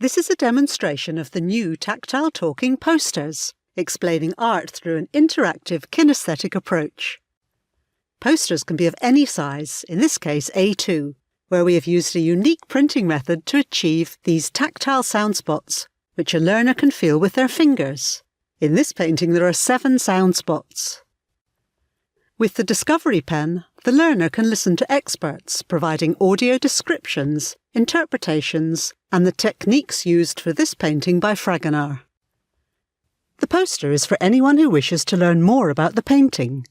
This is a demonstration of the new tactile talking posters, explaining art through an interactive kinesthetic approach. Posters can be of any size, in this case A2, where we have used a unique printing method to achieve these tactile sound spots, which a learner can feel with their fingers. In this painting there are 7 sound spots. With the DiscoveryPEN, the learner can listen to experts providing audio descriptions, interpretations, and the techniques used for this painting by Fragonard. The poster is for anyone who wishes to learn more about the painting.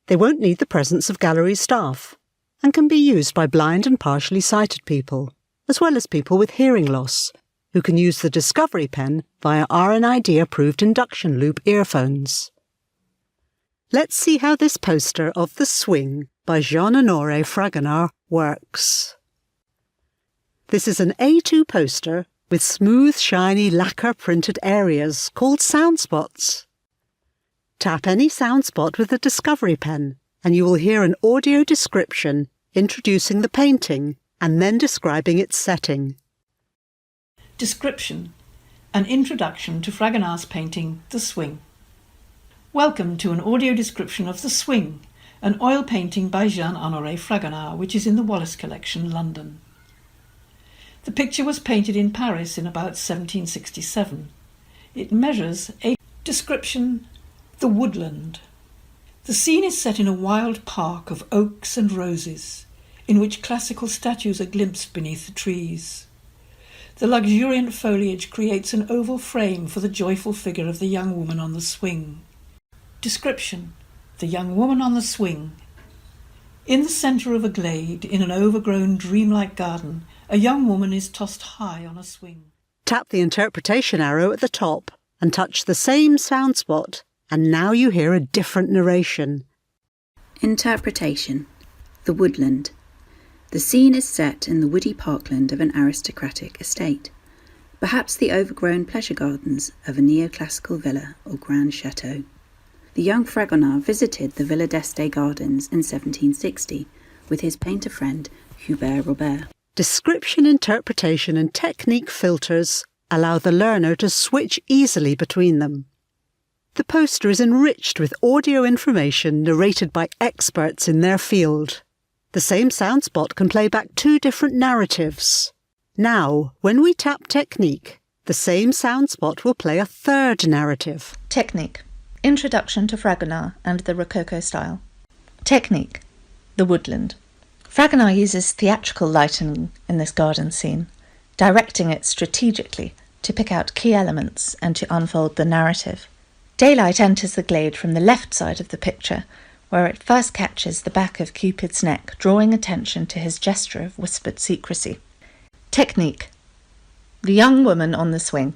They won't need the presence of gallery staff, and can be used by blind and partially sighted people, as well as people with hearing loss, who can use the DiscoveryPEN via RNID-approved induction loop earphones. Let's see how this poster of The Swing by Jean-Honoré Fragonard works. This is an A2 poster with smooth, shiny, lacquer-printed areas called sound spots. Tap any sound spot with the DiscoveryPEN and you will hear an audio description introducing the painting and then describing its setting. Description: an introduction to Fragonard's painting The Swing. Welcome to an audio description of The Swing, an oil painting by Jean-Honoré Fragonard, which is in the Wallace Collection, London. The picture was painted in Paris in about 1767. It measures a description: the woodland. The scene is set in a wild park of oaks and roses, in which classical statues are glimpsed beneath the trees. The luxuriant foliage creates an oval frame for the joyful figure of the young woman on the swing. Description: the young woman on the swing. In the centre of a glade, in an overgrown dreamlike garden, a young woman is tossed high on a swing. Tap the interpretation arrow at the top and touch the same sound spot, and now you hear a different narration. Interpretation: the woodland. The scene is set in the woody parkland of an aristocratic estate, perhaps the overgrown pleasure gardens of a neoclassical villa or grand chateau. The young Fragonard visited the Villa d'Este Gardens in 1760 with his painter friend Hubert Robert. Description, interpretation and technique filters allow the learner to switch easily between them. The poster is enriched with audio information narrated by experts in their field. The same sound spot can play back 2 different narratives. Now, when we tap technique, the same sound spot will play a 3rd narrative. Technique: introduction to Fragonard and the Rococo style. Technique: the woodland. Fragonard uses theatrical lighting in this garden scene, directing it strategically to pick out key elements and to unfold the narrative. Daylight enters the glade from the left side of the picture, where it first catches the back of Cupid's neck, drawing attention to his gesture of whispered secrecy. Technique: the young woman on the swing.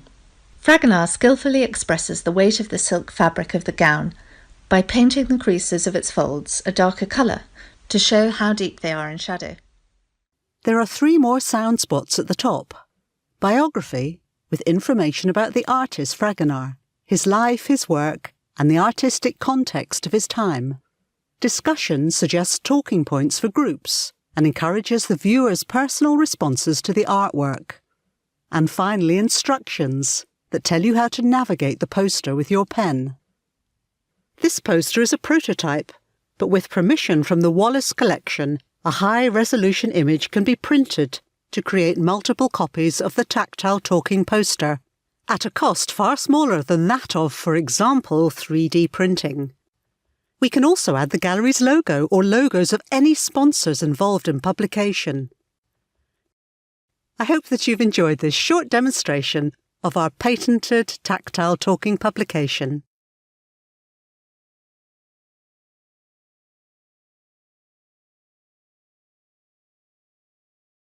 Fragonard skillfully expresses the weight of the silk fabric of the gown by painting the creases of its folds a darker colour to show how deep they are in shadow. There are 3 more sound spots at the top. Biography, with information about the artist Fragonard, his life, his work, and the artistic context of his time. Discussion suggests talking points for groups and encourages the viewer's personal responses to the artwork. And finally, instructions that tell you how to navigate the poster with your pen. This poster is a prototype, but with permission from the Wallace Collection, a high-resolution image can be printed to create multiple copies of the tactile talking poster, at a cost far smaller than that of, for example, 3D printing. We can also add the gallery's logo or logos of any sponsors involved in publication. I hope that you've enjoyed this short demonstration of our patented tactile talking publication.